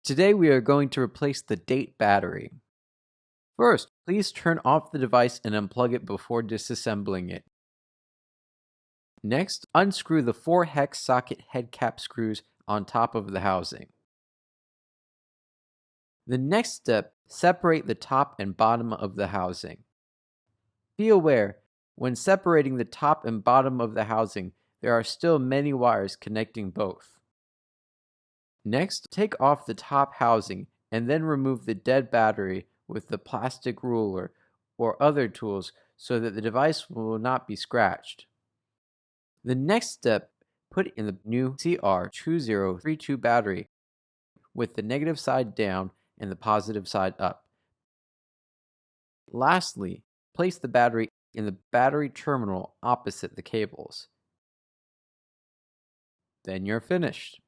Today we are going to replace the date battery. First, please turn off the device and unplug it before disassembling it. Next, unscrew the 4 hex socket head cap screws on top of the housing. The next step, separate the top and bottom of the housing. Be aware, when separating the top and bottom of the housing, there are still many wires connecting both. Next, take off the top housing and then remove the dead battery with the plastic ruler or other tools so that the device will not be scratched. The next step, put in the new CR2032 battery with the negative side down and the positive side up. Lastly, place the battery in the battery terminal opposite the cables. Then you're finished.